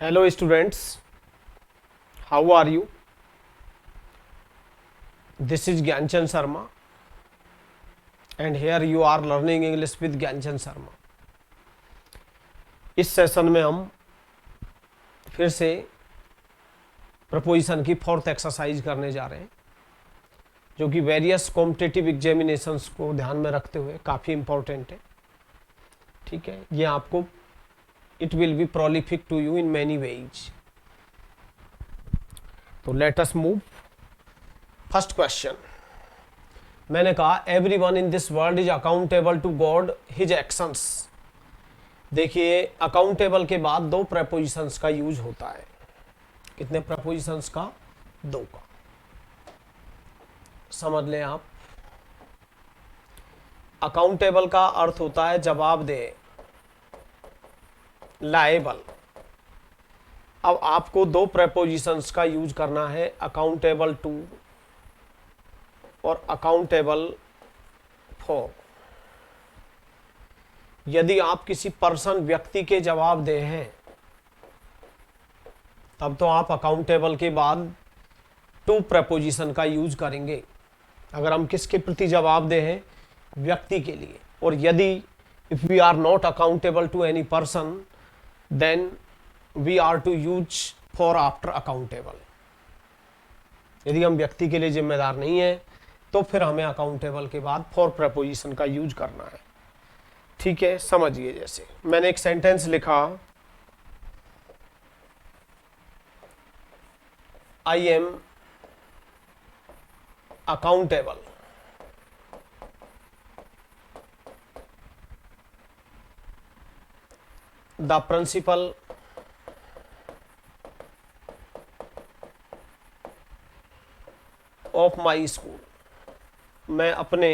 Hello students, how are you? This is Gyanchan Sharma and here you are learning English with Gyanchan Sharma. इस session में हम फिर से preposition की fourth exercise करने जा रहे हैं जो कि वेरियस कॉम्पिटिटिव एग्जामिनेशंस को ध्यान में रखते हुए काफ़ी इंपॉर्टेंट है. ठीक है, ये आपको it will be prolific to you in many ways. तो let us move. First question मैंने कहा everyone in this world is accountable to God his actions. देखिए अकाउंटेबल के बाद दो प्रपोजिशंस का यूज होता है. कितने प्रपोजिशंस का? दो का. समझ लें आप. अकाउंटेबल का अर्थ होता है जवाबदेह, लाएबल. अब आपको दो प्रपोजिशंस का यूज करना है, अकाउंटेबल टू और अकाउंटेबल फॉर. यदि आप किसी पर्सन व्यक्ति के जवाबदेह हैं तब तो आप अकाउंटेबल के बाद टू प्रपोजिशन का यूज करेंगे. अगर हम किसके प्रति जवाबदेह हैं? व्यक्ति के लिए. और यदि if we are not accountable to any person then we are to use for after accountable. यदि हम व्यक्ति के लिए जिम्मेदार नहीं है तो फिर हमें अकाउंटेबल के बाद फॉर प्रपोजिशन का यूज करना है. ठीक है, समझिए. जैसे मैंने एक सेंटेंस लिखा, I am accountable the principle of my school. मैं अपने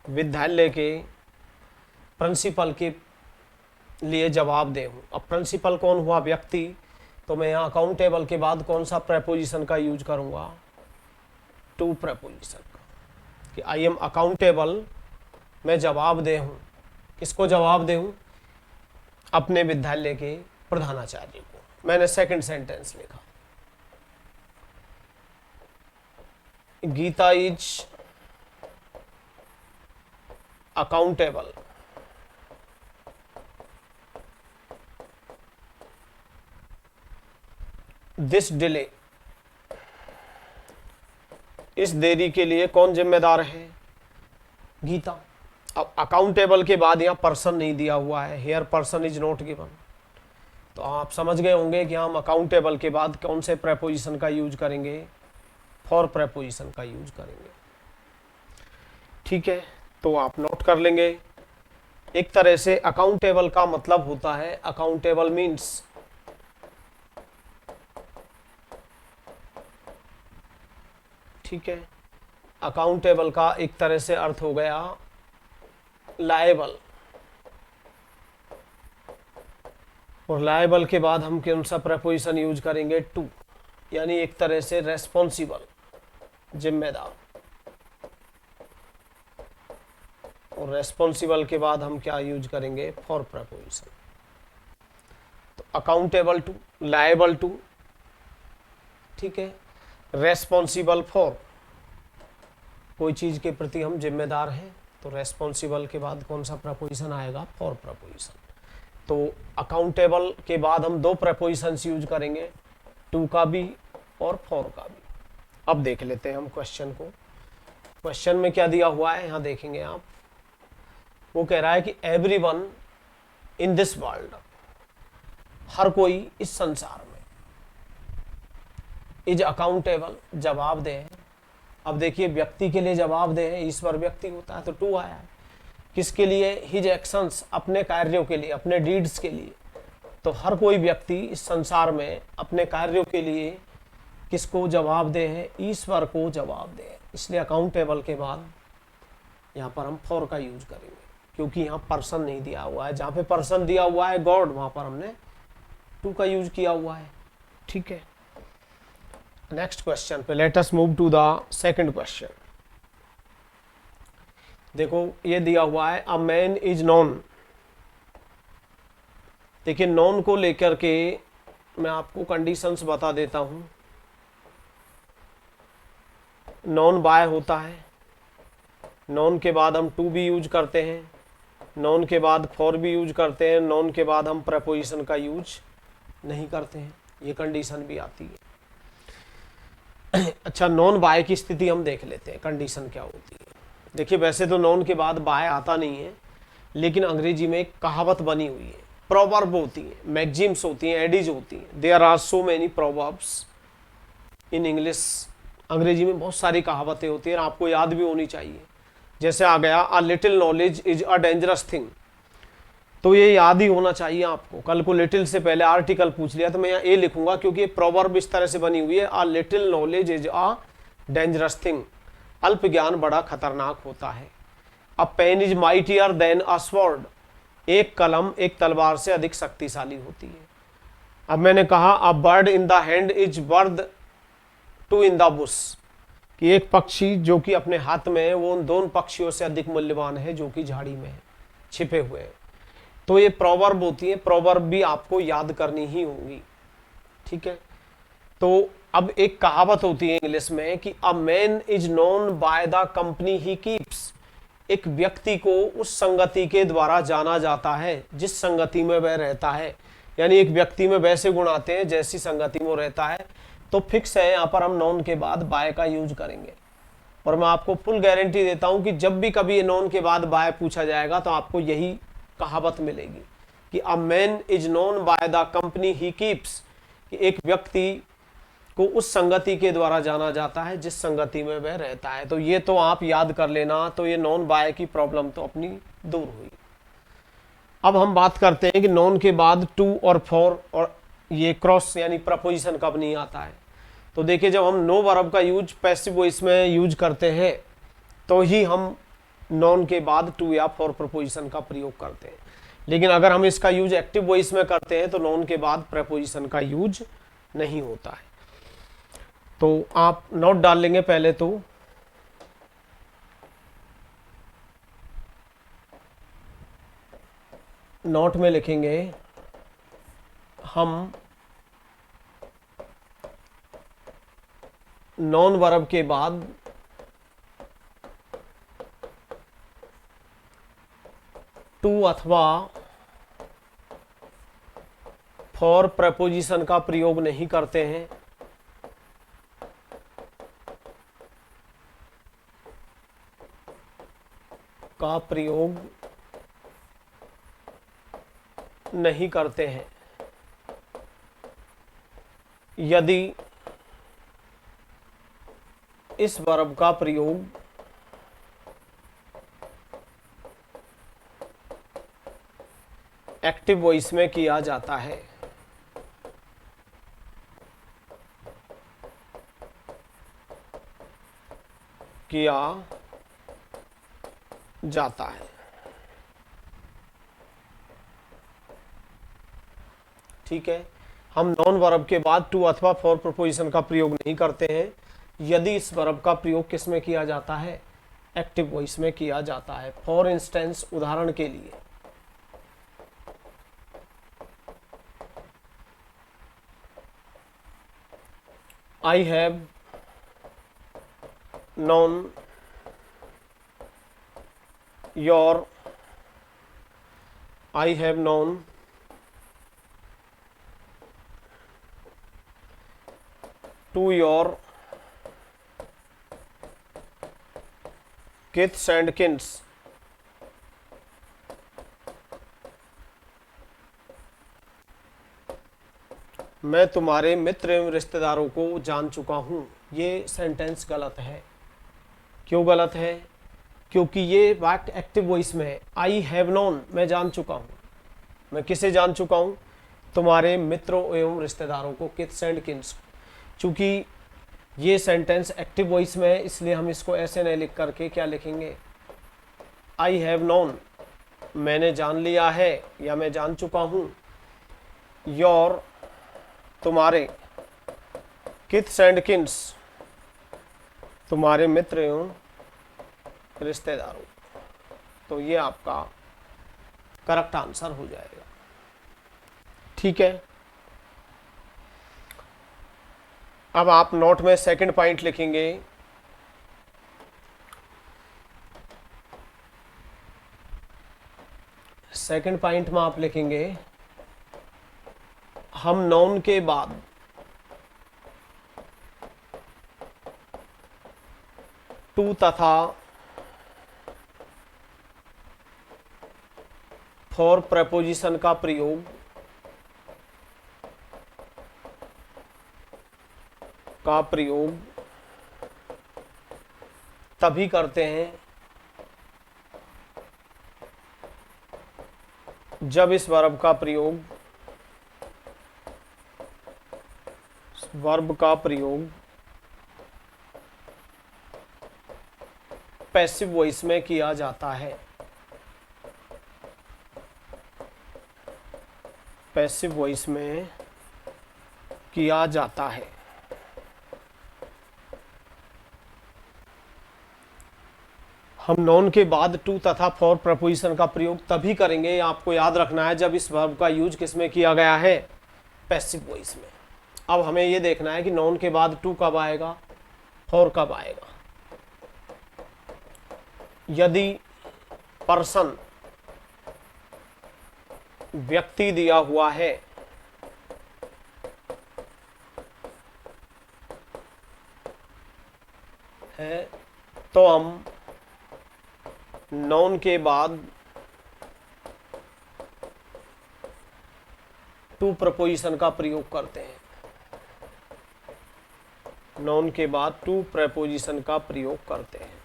विद्यालय के प्रिंसिपल के लिए जवाबदेह हूँ. अब प्रिंसिपल कौन हुआ? व्यक्ति. तो मैं यहाँ अकाउंटेबल के बाद कौन सा प्रपोजिशन का यूज करूँगा? टू प्रपोजिशन का. कि आई एम अकाउंटेबल, मैं जवाबदेह हूँ. किसको जवाबदेह हूँ? अपने विद्यालय के प्रधानाचार्य को. मैंने सेकंड सेंटेंस लिखा, Geeta is accountable this delay. इस देरी के लिए कौन जिम्मेदार है? गीता. अब अकाउंटेबल के बाद यहाँ पर्सन नहीं दिया हुआ है, here person is not given. तो आप समझ गए होंगे कि हम अकाउंटेबल के बाद कौन से प्रपोजिशन का यूज करेंगे? फॉर प्रपोजिशन का यूज करेंगे. ठीक है, तो आप नोट कर लेंगे. एक तरह से अकाउंटेबल का मतलब होता है, अकाउंटेबल मीन्स ठीक है, अकाउंटेबल का एक तरह से अर्थ हो गया लायबल. और लायबल के बाद हम कौन सा प्रपोजिशन यूज करेंगे? टू. यानी एक तरह से रेस्पॉन्सिबल, जिम्मेदार. और रेस्पॉन्सिबल के बाद हम क्या यूज करेंगे? For preposition. तो अकाउंटेबल टू, लायबल टू, ठीक है, रेस्पॉन्सिबल फॉर. कोई चीज के प्रति हम जिम्मेदार हैं तो रेस्पॉन्सिबल के बाद कौन सा प्रपोजिशन आएगा? For preposition. तो अकाउंटेबल के बाद हम दो प्रपोजिशंस यूज करेंगे, टू का भी और फॉर का भी. अब देख लेते हैं हम क्वेश्चन को. क्वेश्चन में क्या दिया हुआ है यहाँ देखेंगे आप. वो कह रहा है कि एवरीवन इन दिस वर्ल्ड, हर कोई इस संसार में, इज अकाउंटेबल, जवाबदेह है. अब देखिए व्यक्ति के लिए जवाबदेह है, ईश्वर व्यक्ति होता है तो टू आया है. किसके लिए? हिज एक्शंस, अपने कार्यों के लिए, अपने डीड्स के लिए. तो हर कोई व्यक्ति इस संसार में अपने कार्यों के लिए किसको जवाबदेह है? ईश्वर को जवाबदेह है. इसलिए अकाउंटेबल के बाद यहाँ पर हम फॉर का यूज करेंगे क्योंकि यहाँ पर्सन नहीं दिया हुआ है. जहाँ पे पर्सन दिया हुआ है गॉड, वहाँ पर हमने टू का यूज किया हुआ है. ठीक है, नेक्स्ट क्वेश्चन पे let us move to the second question. देखो ये दिया हुआ है, अ मैन इज नॉन. देखिए नॉन को लेकर के मैं आपको कंडीशंस बता देता हूँ। नॉन बाय होता है, नॉन के बाद हम टू भी यूज करते हैं, नॉन के बाद फॉर भी यूज करते हैं, नॉन के बाद हम प्रपोजिशन का यूज नहीं करते हैं, ये कंडीशन भी आती है। अच्छा, नॉन बाय की स्थिति हम देख लेते हैं, कंडीशन क्या होती है। देखिए, वैसे तो नॉन के बाद बाय आता नहीं है, लेकिन अंग्रेजी में एक कहावत बनी हुई है, प्रोवर्ब होती है, मैगजिम्स होती हैं, एडीज होती हैं। There are so many proverbs in English. अंग्रेजी में बहुत सारी कहावतें होती हैं, आपको याद भी होनी चाहिए। जैसे आ गया, अ little knowledge is a dangerous thing, तो ये याद ही होना चाहिए आपको। कल को लिटिल से पहले आर्टिकल पूछ लिया तो मैं यहाँ ए लिखूंगा, क्योंकि ये प्रोवर्ब इस तरह से बनी हुई है, a little knowledge is a dangerous thing, अल्प ज्ञान बड़ा खतरनाक होता है। A pen is mightier than a sword, एक कलम एक तलवार से अधिक शक्तिशाली होती है। अब मैंने कहा, a bird in the hand is worth two in the bush, कि एक पक्षी जो कि अपने हाथ में है वो उन दोनों पक्षियों से अधिक मूल्यवान है जो कि झाड़ी में है, छिपे हुए हैं। तो ये प्रोवर्ब होती है, प्रोवर्ब भी आपको याद करनी ही होंगी, ठीक है। तो अब एक कहावत होती है इंग्लिश में कि अ man is known by the company he keeps, एक व्यक्ति को उस संगति के द्वारा जाना जाता है जिस संगति में वह रहता है। यानी एक व्यक्ति में वैसे गुण आते हैं जैसी संगति में वो रहता है। तो फिक्स है, यहाँ पर हम नॉन के बाद बाय का यूज करेंगे, और मैं आपको फुल गारंटी देता हूं कि जब भी कभी ये नॉन के बाद बाय पूछा जाएगा तो आपको यही कहावत मिलेगी कि अ man is known by the company he keeps, कि एक व्यक्ति को उस संगति के द्वारा जाना जाता है जिस संगति में वह रहता है। तो ये तो आप याद कर लेना, तो ये नॉन बाय की प्रॉब्लम तो अपनी दूर हुई। अब हम बात करते हैं कि नॉन के बाद टू और फॉर और ये क्रॉस यानी प्रपोजिशन कब नहीं आता है। तो देखिए, जब हम नो वर्ब का यूज पैसिव वॉइस में यूज करते हैं तो ही हम नॉन के बाद टू या फॉर प्रपोजिशन का प्रयोग करते हैं, लेकिन अगर हम इसका यूज एक्टिव वॉइस में करते हैं तो नॉन के बाद प्रपोजिशन का यूज नहीं होता है। तो आप नोट डाल लेंगे पहले, तो नोट में लिखेंगे हम नॉन वर्ब के बाद टू अथवा फॉर प्रपोजिशन का प्रयोग नहीं करते हैं। का प्रयोग नहीं करते हैं यदि इस वर्ब का प्रयोग एक्टिव वॉइस में किया जाता है। किया जाता है, ठीक है। हम नॉन वर्ब के बाद टू अथवा फॉर प्रपोजिशन का प्रयोग नहीं करते हैं यदि इस वर्ब का प्रयोग किस में किया जाता है, एक्टिव वॉइस में किया जाता है। फॉर इंस्टेंस, उदाहरण के लिए, I have known your, I have known to your kith and kins, मैं तुम्हारे मित्र एवं रिश्तेदारों को जान चुका हूं। ये सेंटेंस गलत है। क्यों गलत है? क्योंकि ये वाक्य एक्टिव वॉइस में है। आई हैव नोन, मैं जान चुका हूं। मैं किसे जान चुका हूं? तुम्हारे मित्रों एवं रिश्तेदारों को, किथ्स एंड किन्स। चूंकि ये सेंटेंस एक्टिव वॉइस में है इसलिए हम इसको ऐसे नहीं लिख करके क्या लिखेंगे, आई हैव नोन, मैंने जान लिया है या मैं जान चुका हूं, योर, तुम्हारे, किथ्स एंड किन्स, तुम्हारे मित्र एवं रिश्तेदारों। तो ये आपका करेक्ट आंसर हो जाएगा, ठीक है। अब आप नोट में सेकंड पॉइंट लिखेंगे, सेकंड पॉइंट में आप लिखेंगे हम नाउन के बाद टू तथा फॉर प्रपोजिशन का प्रयोग तभी करते हैं जब इस वर्ब का प्रयोग पैसिव वॉइस में किया जाता है। पैसिव वॉइस में किया जाता है। हम नाउन के बाद टू तथा फॉर प्रपोजिशन का प्रयोग तभी करेंगे, आपको याद रखना है, जब इस वर्ब का यूज किसमें किया गया है, पैसिव वॉइस में। अब हमें यह देखना है कि नाउन के बाद टू कब आएगा, फॉर कब आएगा। यदि पर्सन व्यक्ति दिया हुआ है तो हम नाउन के बाद टू प्रपोजिशन का प्रयोग करते हैं। नाउन के बाद टू प्रपोजिशन का प्रयोग करते हैं।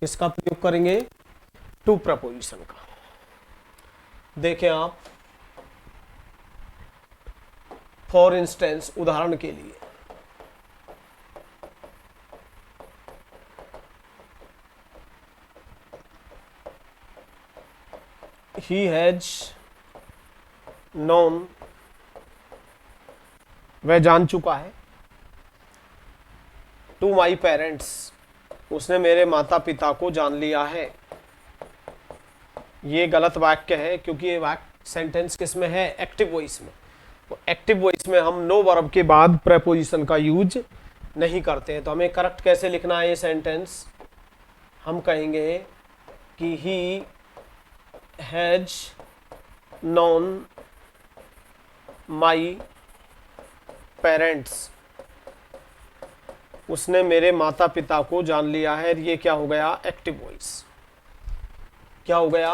किसका प्रयोग करेंगे, टू प्रपोजिशन का। देखें आप, फॉर इंस्टेंस, उदाहरण के लिए, ही हैज नोन, वह जान चुका है, टू माई पेरेंट्स, उसने मेरे माता पिता को जान लिया है। ये गलत वाक्य है क्योंकि ये वाक्य सेंटेंस किस में है, एक्टिव वॉइस में। तो एक्टिव वॉइस में हम नो वर्ब के बाद प्रेपोजिशन का यूज नहीं करते हैं। तो हमें करेक्ट कैसे लिखना है ये सेंटेंस, हम कहेंगे कि he has known my parents, उसने मेरे माता पिता को जान लिया है। ये क्या हो गया, एक्टिव वॉइस। क्या हो गया,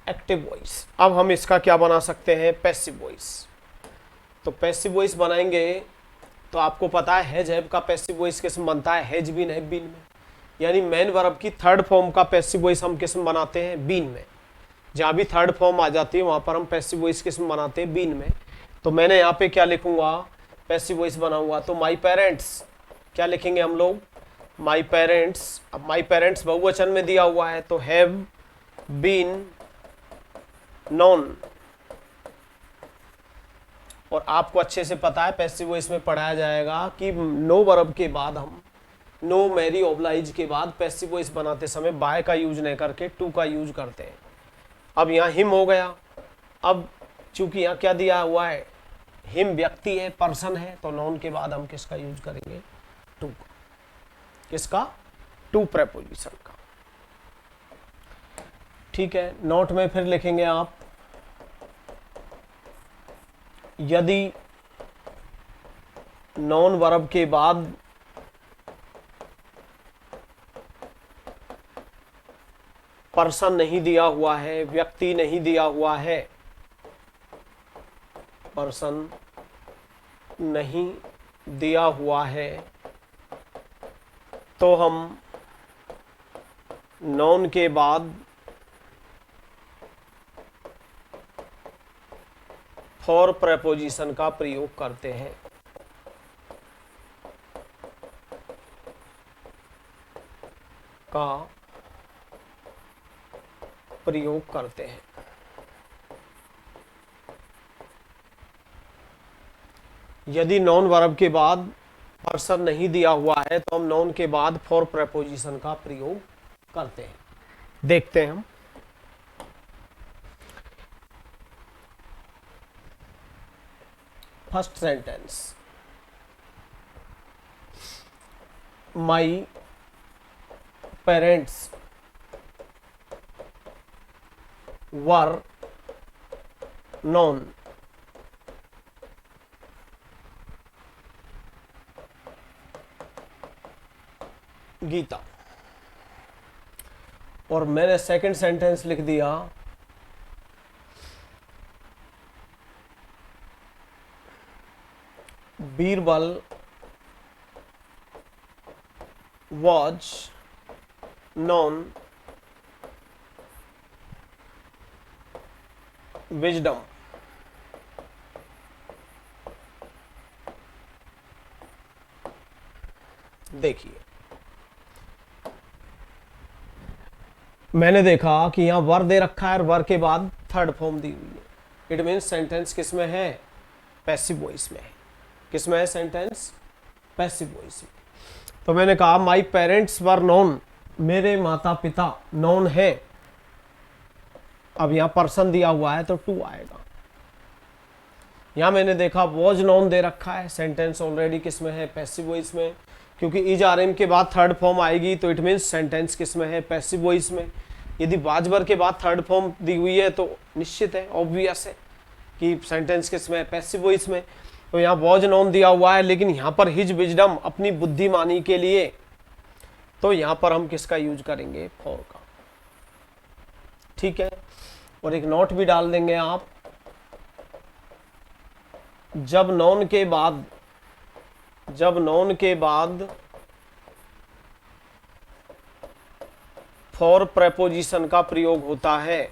एक्टिव वॉइस। अब हम इसका क्या बना सकते हैं, पैसिव वॉइस। तो पैसिव वॉइस बनाएंगे तो आपको पता है हैज हैव का पैसिव वॉइस किस में बनता है, हैज बीन हैव बीन में। यानी मेन वर्ब की थर्ड फॉर्म का पैसिव वॉइस हम किस में बनाते हैं, बीन में। जहाँ भी थर्ड फॉर्म आ जाती है वहाँ पर हम पैसिव वॉइस किस में बनाते हैं, बीन में। तो मैंने यहाँ पे क्या लिखूंगा, पैसिव वॉइस बना हुआ, तो माई पेरेंट्स क्या लिखेंगे हम लोग, माई पेरेंट्स। अब माई पेरेंट्स बहुवचन में दिया हुआ है तो हैव बीन नोन। और आपको अच्छे से पता है पैसिव वॉइस में पढ़ाया जाएगा कि नो वर्ब के बाद हम नो मैरी ओब्लाइज के बाद पैसिव वॉइस बनाते समय बाय का यूज नहीं करके टू का यूज करते हैं। अब यहाँ हिम हो गया। अब चूंकि यहाँ क्या दिया हुआ है, हिम व्यक्ति है, पर्सन है, तो नाउन के बाद हम किसका यूज करेंगे, टू का। किसका, टू प्रेपोजिशन का। ठीक है, नोट में फिर लिखेंगे आप, यदि नॉन वर्ब के बाद पर्सन नहीं दिया हुआ है, व्यक्ति नहीं दिया हुआ है, पर्सन नहीं दिया हुआ है, तो हम नॉन के बाद फॉर प्रेपोजिशन का प्रयोग करते हैं। का प्रयोग करते हैं। यदि नॉन वर्ब के बाद पर्सन नहीं दिया हुआ है तो हम नॉन के बाद फॉर प्रेपोजिशन का प्रयोग करते हैं। देखते हैं हम, first sentence, my parents were known. Geeta. और मैंने सेकंड सेंटेंस लिख दिया, बीरबल was known wisdom। देखिए, मैंने देखा कि यहां वर दे रखा है और वर के बाद थर्ड फॉर्म दी हुई है। इट मीन्स सेंटेंस किस में है? पैसिव वॉइस में है। किस में है सेंटेंस? पैसिव वॉइस में। तो मैंने कहा माई पेरेंट्स वर नॉन, मेरे माता पिता नॉन है। अब यहां पर्सन दिया हुआ है तो टू आएगा। यहां मैंने देखा वॉज नॉन दे रखा है, सेंटेंस ऑलरेडी किस में है? पैसिव वॉइस में। क्योंकि इज आर एम के बाद थर्ड फॉर्म आएगी तो इट मीन्स सेंटेंस किस में है? पैसिव वॉइस में। यदि वाज वर के बाद थर्ड फॉर्म दी हुई है तो निश्चित है, ऑब्वियस है कि सेंटेंस किस में है? पैसिव वॉइस में। तो यहाँ वॉज नॉन दिया हुआ है, लेकिन यहाँ पर हिज विजडम, अपनी बुद्धिमानी के लिए, तो यहाँ पर हम किसका यूज करेंगे? फॉर का। ठीक है। और एक नोट भी डाल देंगे आप, जब नॉन के बाद फॉर प्रेपोजिशन का प्रयोग होता है,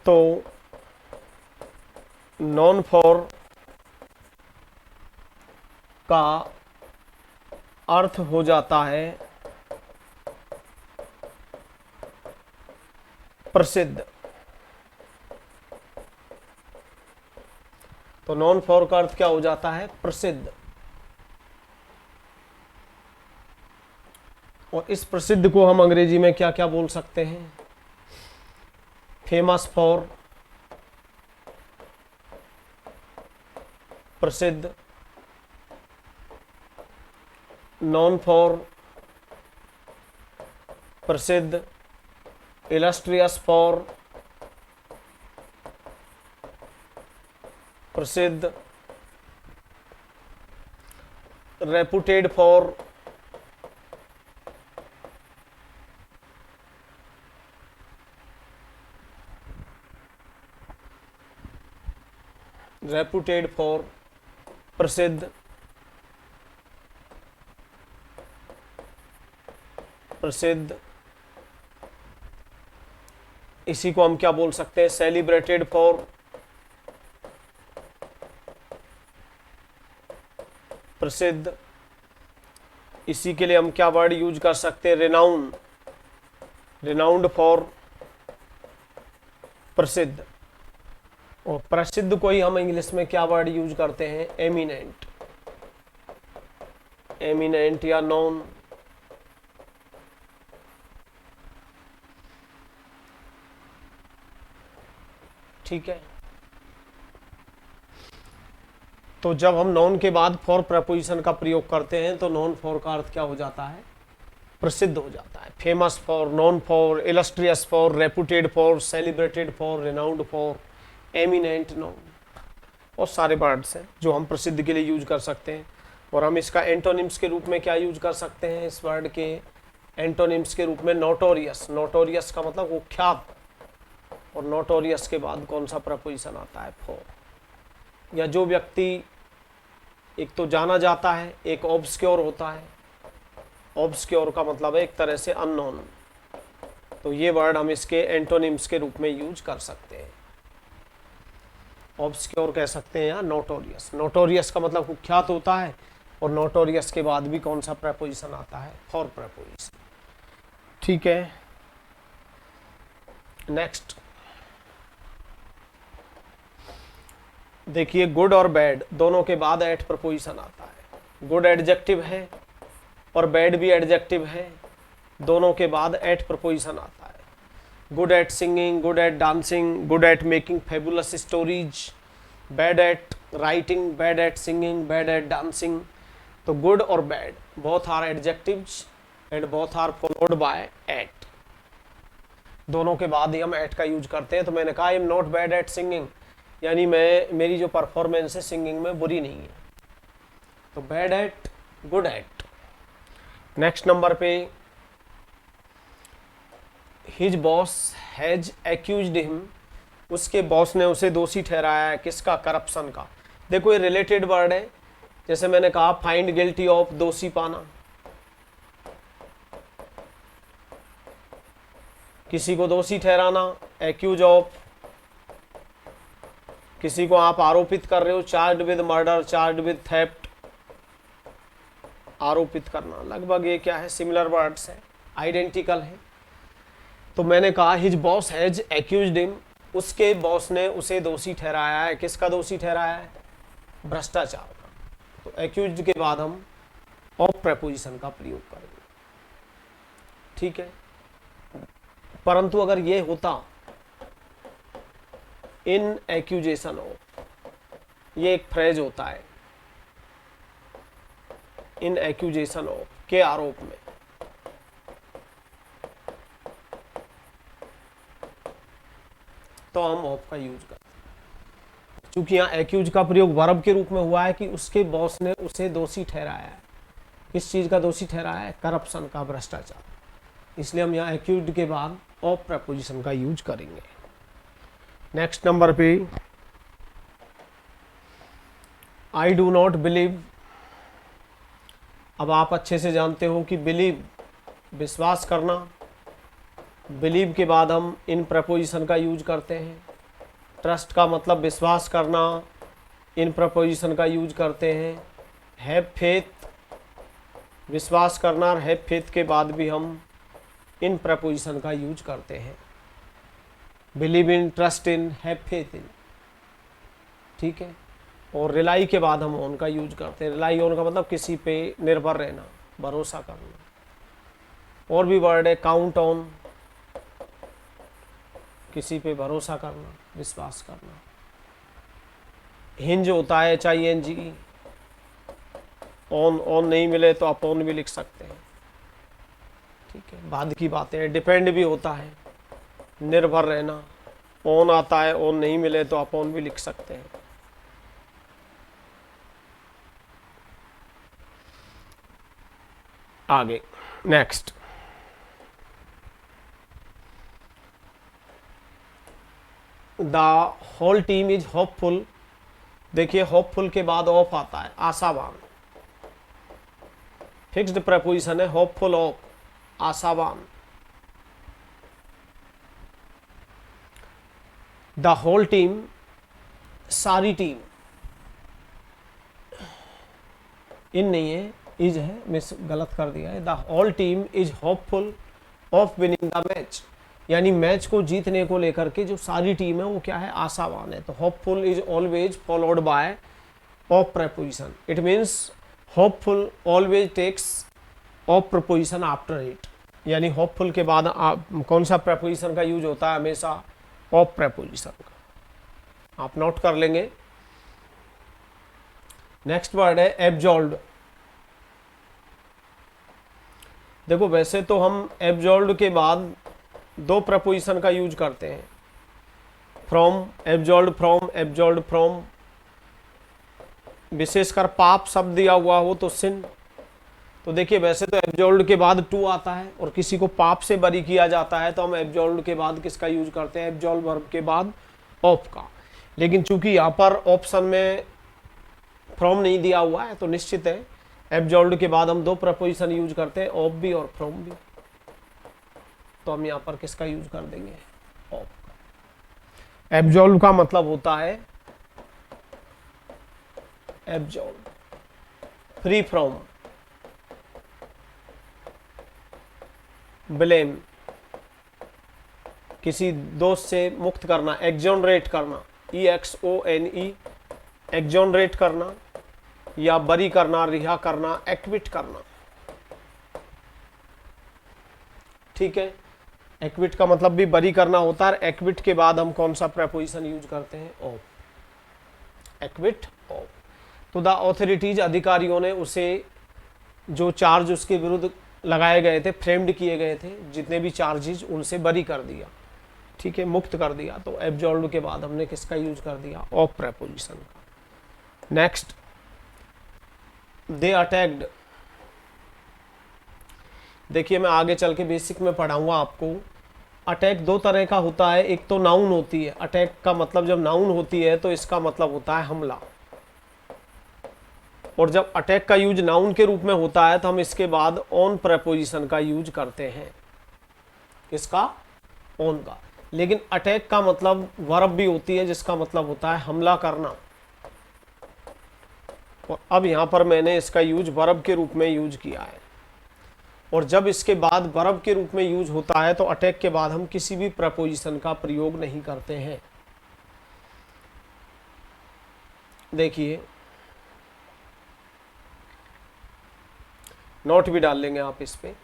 तो नॉन फॉर का अर्थ हो जाता है प्रसिद्ध। तो नॉन फॉर का अर्थ क्या हो जाता है? प्रसिद्ध। और इस प्रसिद्ध को हम अंग्रेजी में क्या क्या बोल सकते हैं? फेमस फॉर, प्रसिद्ध, नॉन फॉर, प्रसिद्ध, इलस्ट्रियस फॉर, प्रसिद्ध, रेपुटेड फॉर, प्रसिद्ध, इसी को हम क्या बोल सकते हैं? सेलिब्रेटेड फॉर, प्रसिद्ध। इसी के लिए हम क्या वर्ड यूज कर सकते हैं? रिनाउंड फॉर, प्रसिद्ध। और प्रसिद्ध को ही हम इंग्लिश में क्या वर्ड यूज करते हैं? एमिनेंट या नॉन। ठीक है। तो जब हम नॉन के बाद फॉर प्रपोजिशन का प्रयोग करते हैं तो नॉन फॉर का अर्थ क्या हो जाता है? प्रसिद्ध हो जाता है। Famous for, non for, illustrious for, reputed for, celebrated for, renowned for, eminent, non, और सारे वर्ड्स हैं जो हम प्रसिद्ध के लिए यूज कर सकते हैं। और हम इसका एंटोनिम्स के रूप में क्या यूज कर सकते हैं? इस वर्ड के एंटोनिम्स के रूप में नोटोरियस। नोटोरियस का मतलब कुख्यात, और नोटोरियस के बाद कौन सा प्रपोजिशन आता है? फॉर। या जो व्यक्ति एक तो जाना जाता है, एक ऑब्सक्योर होता है। ऑब्सक्योर का मतलब है एक तरह से अननोन। तो ये वर्ड हम इसके एंटोनिम्स के रूप में यूज कर सकते हैं। ऑब्सक्योर कह सकते हैं या नोटोरियस। नोटोरियस का मतलब कुख्यात होता है, और नोटोरियस के बाद भी कौन सा प्रपोजिशन आता है? For preposition. ठीक है। नेक्स्ट देखिए, गुड और बैड दोनों के बाद एट प्रपोजिशन आता है। गुड एडजेक्टिव है और बैड भी एडजेक्टिव है, दोनों के बाद एट प्रपोजिशन आता है। Good at singing, good at dancing, good at making fabulous stories, bad at writing, bad at singing, bad at dancing. तो गुड और bad both are adjectives and both are followed by at, दोनों के बाद ही हम eight का use करते हैं। तो मैंने कहा I am not bad at singing, यानी मेरी जो परफॉर्मेंस है सिंगिंग में बुरी नहीं है। तो bad at, good at. Next number पे his boss has accused him, उसके बॉस ने उसे दोषी ठहराया है, किसका? करप्शन का। देखो ये रिलेटेड वर्ड है, जैसे मैंने कहा फाइंड गिल्टी ऑफ, दोषी पाना, किसी को दोषी ठहराना, एक्यूज ऑफ, किसी को आप आरोपित कर रहे हो, charged with murder, charged with theft, आरोपित करना। लगभग ये क्या है, सिमिलर वर्ड्स है, आइडेंटिकल है। तो मैंने कहा his boss has accused him, उसके बॉस ने उसे दोषी ठहराया है, किसका दोषी ठहराया है? भ्रष्टाचार का। तो एक्यूज्ड के बाद हम ऑफ प्रेपोजिशन का प्रयोग करेंगे, ठीक है। परंतु अगर ये होता इन एक्यूजेशन ऑफ, ये एक फ्रेज होता है, इन एक्यूजेशन ऑफ, के आरोप में, तो हम ऑफ का यूज करते हैं। क्योंकि यहाँ एक्यूज का प्रयोग वर्ब के रूप में हुआ है कि उसके बॉस ने उसे दोषी ठहराया है। किस चीज का दोषी ठहराया है? करप्शन का, भ्रष्टाचार। इसलिए हम यहाँ एक्यूज्ड के बाद ऑफ प्रपोजिशन का यूज करेंगे। नेक्स्ट नंबर पे आई डू नॉट बिलीव। अब आप अच्छे से जानते हो कि बिलीव विश्वास करना, बिलीव के बाद हम इन प्रपोजिशन का यूज करते हैं। ट्रस्ट का मतलब विश्वास करना, इन प्रपोजिशन का यूज करते हैं। हैव फेथ, विश्वास करना, और हैव फेथ के बाद भी हम इन प्रपोजिशन का यूज करते हैं। Believe in, trust in, have faith in, ठीक है। और रिलाई के बाद हम ऑन का यूज करते हैं। रिलाई ऑन का मतलब किसी पे निर्भर रहना, भरोसा करना। और भी वर्ड है काउंट ऑन, किसी पे भरोसा करना, विश्वास करना। हिंज होता है HING, ऑन, ऑन नहीं मिले तो आप ऑन भी लिख सकते हैं, ठीक है। बाद की बातें हैं। डिपेंड भी होता है, निर्भर रहना। ऑन आता है, ऑन नहीं मिले तो आप ऑन भी लिख सकते हैं। आगे next, the whole team is hopeful. देखिए होपफुल के बाद ऑफ आता है, आशावान। फिक्स्ड प्रपोजिशन है, होपफुल ऑफ, आशावान। द होल टीम, सारी टीम, इन नहीं है, इज है, मिस गलत कर दिया है। The whole team is hopeful of winning the match, यानी मैच को जीतने को लेकर के जो सारी टीम है वो क्या है? आशावान है। तो hopeful is always followed by of preposition. It means hopeful always takes of preposition after it, यानी होपफुल के बाद कौन सा प्रपोजिशन का यूज होता है? हमेशा ऑफ प्रपोजिशन का। आप नोट कर लेंगे। नेक्स्ट वर्ड है एब्जॉल्व्ड। देखो वैसे तो हम एब्जॉल्व्ड के बाद दो प्रपोजिशन का यूज करते हैं, फ्रॉम, एब्जॉल्व्ड फ्रॉम, एब्जॉल्व्ड फ्रॉम। विशेषकर पाप शब्द दिया हुआ हो तो सिन। तो देखिए वैसे तो एब्जॉल्व्ड के बाद टू आता है, और किसी को पाप से बरी किया जाता है तो हम एब्जॉल्व्ड के बाद किसका यूज करते हैं? एब्जॉल्व वर्ब के बाद ऑफ का। लेकिन चूंकि यहाँ पर ऑप्शन में फ्रॉम नहीं दिया हुआ है तो निश्चित है एब्जॉल्व्ड के बाद हम दो प्रपोजिशन यूज करते हैं, ऑफ भी और फ्रॉम भी। तो हम यहाँ पर किसका यूज कर देंगे? ऑफ का। एब्जॉल्व का मतलब होता है एब्जॉल्व, फ्री फ्रॉम, ब्लेम, किसी दोष से मुक्त करना, एक्सोनरेट करना, EXONE, एक्सोनरेट करना, या बरी करना, रिहा करना, एक्विट करना। ठीक है। एक्विट का मतलब भी बरी करना होता है। एक्विट के बाद हम कौन सा प्रेपोजिशन यूज करते हैं? ऑफ। Equity of. तो द ऑथोरिटीज, अधिकारियों ने उसे जो चार्ज उसके विरुद्ध लगाए गए थे, फ्रेम्ड किए गए थे, जितने भी चार्जेस, उनसे बरी कर दिया, ठीक है, मुक्त कर दिया। तो एब्जॉल्व के बाद हमने किसका यूज कर दिया? ऑफ प्रेपोजिशन का। नेक्स्ट, दे अटैक्ड। देखिए मैं आगे चल के बेसिक में पढ़ाऊंगा आपको। अटैक दो तरह का होता है। एक तो नाउन होती है। अटैक का मतलब जब नाउन होती है तो इसका मतलब होता है हमला। और जब अटैक का यूज नाउन के रूप में होता है तो हम इसके बाद ऑन प्रेपोजिशन का यूज करते हैं। इसका? ऑन का। लेकिन अटैक का मतलब वर्ब भी होती है, जिसका मतलब होता है हमला करना। और अब यहां पर मैंने इसका यूज वर्ब के रूप में यूज किया है। और जब इसके बाद वर्ब के रूप में यूज होता है तो अटैक के बाद हम किसी भी प्रपोजिशन का प्रयोग नहीं करते हैं। देखिए, नोट भी डाल लेंगे आप इस पे।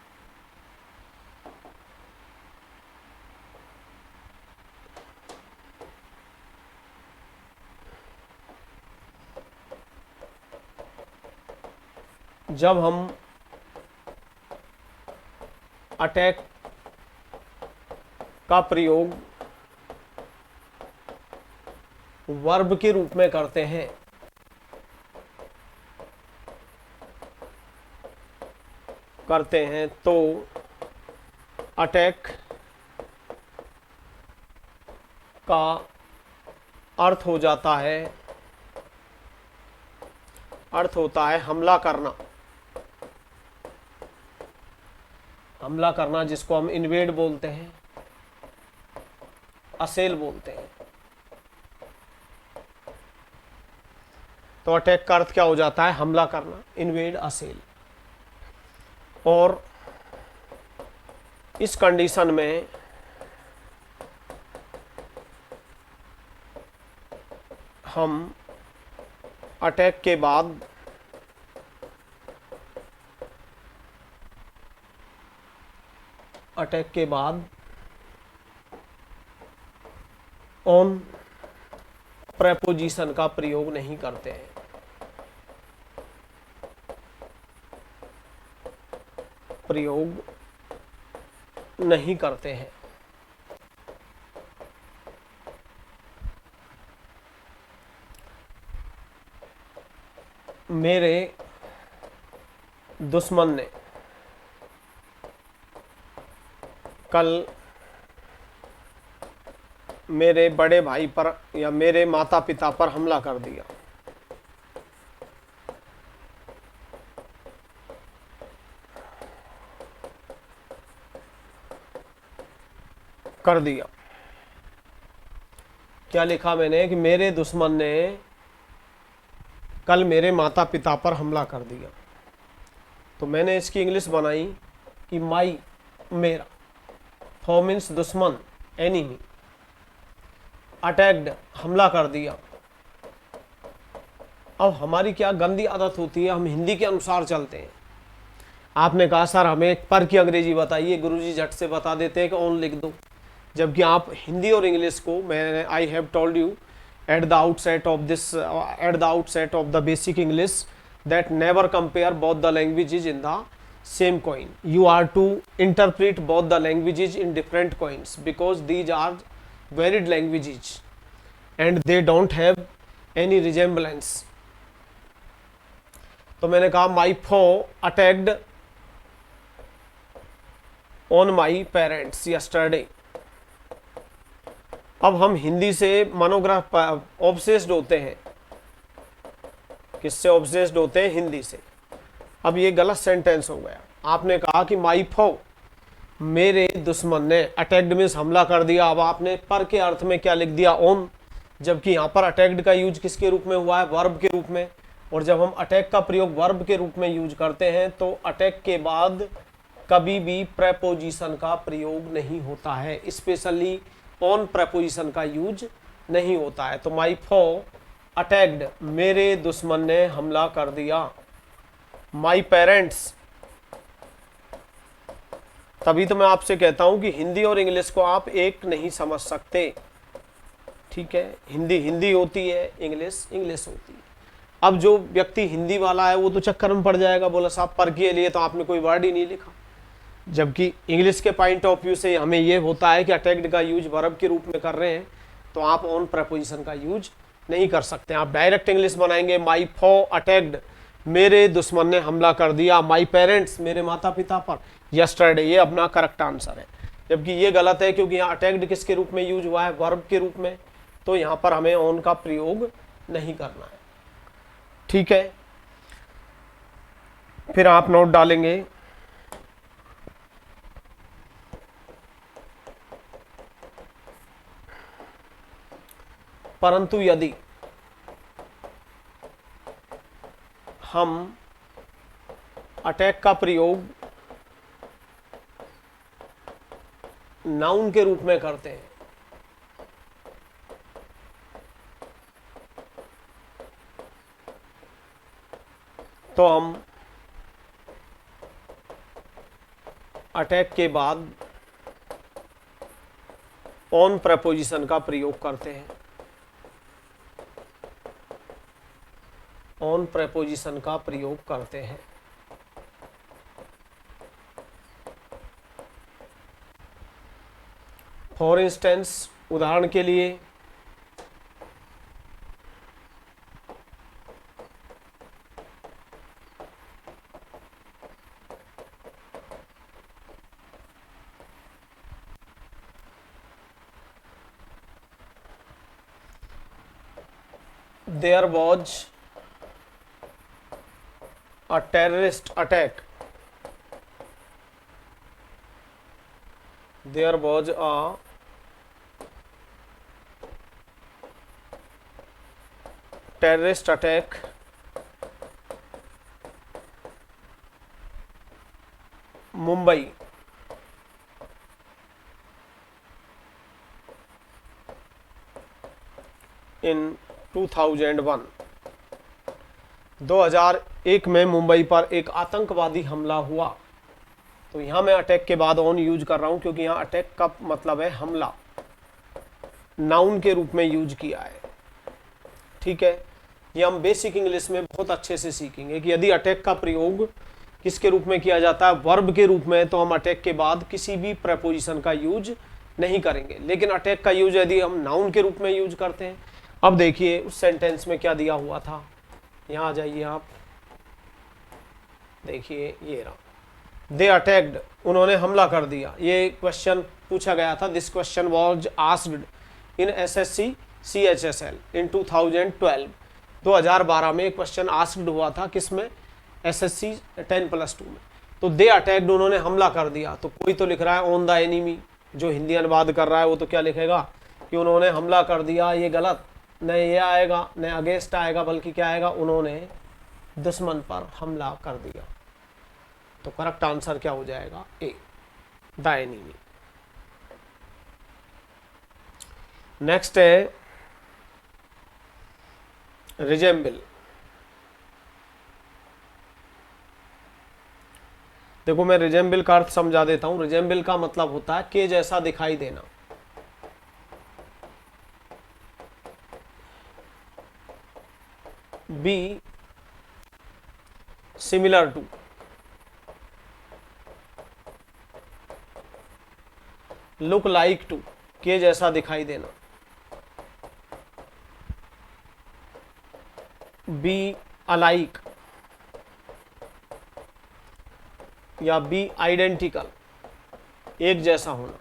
जब हम अटैक का प्रयोग वर्ब के रूप में करते हैं तो अटैक का अर्थ हो जाता है, अर्थ होता है हमला करना। हमला करना, जिसको हम इन्वेड बोलते हैं, असेल बोलते हैं। तो अटैक का अर्थ क्या हो जाता है? हमला करना, इन्वेड, असेल। और इस कंडीशन में हम अटैक के बाद ऑन प्रेपोजिशन का प्रयोग नहीं करते हैं। प्रयोग नहीं करते हैं। मेरे दुश्मन ने कल मेरे बड़े भाई पर या मेरे माता पिता पर हमला कर दिया। क्या लिखा मैंने? कि मेरे दुश्मन ने कल मेरे माता पिता पर हमला कर दिया। तो मैंने इसकी इंग्लिश बनाई कि माई, मेरा, फो मीन्स दुश्मन, एनिमी, अटैक्ड, हमला कर दिया। अब हमारी क्या गंदी आदत होती है, हम हिंदी के अनुसार चलते हैं। आपने कहा सर हमें एक पर की अंग्रेजी बताइए, गुरुजी झट से बता देते हैं कि ऑन लिख दो। जबकि आप हिंदी और इंग्लिश को, मैंने I have told you at the outset of the basic English that never compare both the languages in the same coin. You are to interpret both the languages in different coins because these are varied languages and they don't have any resemblance. तो मैंने कहा my foe attacked on my parents yesterday. अब हम हिंदी से Manugraph obsessed होते हैं। किससे obsessed होते हैं? हिंदी से। अब ये गलत सेंटेंस हो गया। आपने कहा कि माई फो, मेरे दुश्मन ने, अटैक्ड मीन्स हमला कर दिया। अब आपने पर के अर्थ में क्या लिख दिया? ऑन। जबकि यहाँ पर अटैक्ड का यूज किसके रूप में हुआ है? वर्ब के रूप में। और जब हम अटैक का प्रयोग वर्ब के रूप में यूज करते हैं तो अटैक के बाद कभी भी प्रेपोजिशन का प्रयोग नहीं होता है, स्पेशली ऑन प्रेपोजिशन का यूज नहीं होता है। तो माई फो अटैक्ड, मेरे दुश्मन ने हमला कर दिया। माई पेरेंट्स तभी तो मैं आपसे कहता हूं कि हिंदी और इंग्लिश को आप एक नहीं समझ सकते, ठीक है। हिंदी हिंदी होती है, इंग्लिश इंग्लिश होती है। अब जो व्यक्ति हिंदी वाला है वो तो चक्कर में पड़ जाएगा, बोला साहब पर के लिए तो आपने कोई वर्ड ही नहीं लिखा, जबकि इंग्लिश के पॉइंट ऑफ व्यू से हमें ये होता है कि अटैक्ड का यूज वर्ब के रूप में कर रहे हैं, तो आप ऑन प्रपोजिशन का यूज नहीं कर सकते। आप डायरेक्ट इंग्लिश बनाएंगे, माई फो अटैक्ड, मेरे दुश्मन ने हमला कर दिया, माई पेरेंट्स, मेरे माता पिता पर, यस्टरडे, ये अपना करेक्ट आंसर है। जबकि ये गलत है, क्योंकि यहाँ अटैक्ड किसके रूप में यूज हुआ है, वर्ब के रूप में, तो यहाँ पर हमें ऑन का प्रयोग नहीं करना है, ठीक है। फिर आप नोट डालेंगे, परंतु यदि हम अटैक का प्रयोग नाउन के रूप में करते हैं, तो हम अटैक के बाद ऑन प्रपोजिशन का प्रयोग करते हैं, ऑन प्रपोजिशन का प्रयोग करते हैं। फॉर इंस्टेंस, उदाहरण के लिए, there was a terrorist attack. There was a terrorist attack Mumbai in 2001। 2001 में मुंबई पर एक आतंकवादी हमला हुआ। तो यहाँ मैं अटैक के बाद ऑन यूज कर रहा हूँ, क्योंकि यहाँ अटैक का मतलब है हमला, नाउन के रूप में यूज किया है, ठीक है। ये हम बेसिक इंग्लिश में बहुत अच्छे से सीखेंगे कि यदि अटैक का प्रयोग किसके रूप में किया जाता है, वर्ब के रूप में, तो हम अटैक के बाद किसी भी प्रपोजिशन का यूज नहीं करेंगे। लेकिन अटैक का यूज यदि हम नाउन के रूप में यूज करते हैं, अब देखिए उस सेंटेंस में क्या दिया हुआ था, यहाँ आ जाइए आप, देखिए ये रहा, दे अटैक्ड, उन्होंने हमला कर दिया। ये क्वेश्चन पूछा गया था, this question was asked in SSC CHSL इन 2012। 2012 में क्वेश्चन आस्क्ड हुआ था, किसमें, SSC 10+2 में। तो दे अटैक्ड, उन्होंने हमला कर दिया, तो कोई तो लिख रहा है ऑन द एनिमी, जो हिंदी अनुवाद कर रहा है वो तो क्या लिखेगा कि उन्होंने हमला कर दिया, ये गलत, न ये आएगा न अगेंस्ट आएगा, बल्कि क्या आएगा, उन्होंने दुश्मन पर हमला कर दिया। तो करेक्ट आंसर क्या हो जाएगा, ए, द एनिमी। नेक्स्ट है रिजेंबल। देखो मैं रिजेंबल का अर्थ समझा देता हूं। रिजेंबल का मतलब होता है के जैसा दिखाई देना। Be similar to, look like to, के जैसा दिखाई देना। बी अलाइक या बी आइडेंटिकल, एक जैसा होना।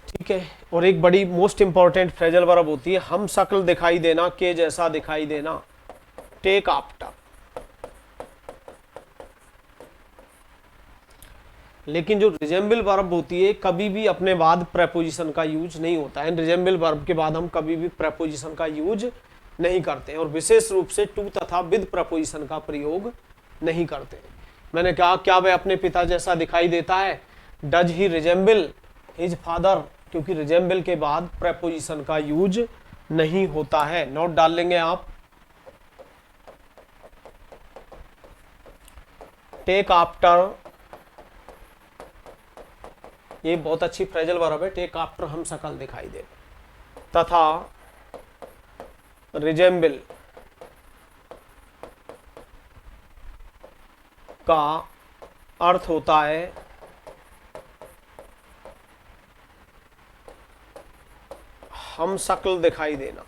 ठीक है। और एक बड़ी मोस्ट इंपॉर्टेंट फ्रेजल वर्ब होती है हम शक्ल दिखाई देना, के जैसा दिखाई देना, टेक आफ्टर। लेकिन जो रिजेंबल वर्ब होती है कभी भी अपने बाद प्रेपोजिशन का यूज नहीं होता है। रिजेंबल वर्ब के बाद हम कभी भी प्रेपोजिशन का यूज नहीं करते हैं, और विशेष रूप से टू तथा विद प्रपोजिशन का प्रयोग नहीं करते हैं। मैंने कहा क्या वह अपने पिता जैसा दिखाई देता है, does he resemble his father, क्योंकि रिजेंबल के बाद प्रेपोजिशन का यूज नहीं होता है। नोट डाल लेंगे आप। टेक आफ्टर, ये बहुत अच्छी फ्रेजल वर्ब है, टेक आफ्टर हम शकल दिखाई दे, तथा रिजेंबल का अर्थ होता है हम शक्ल दिखाई देना।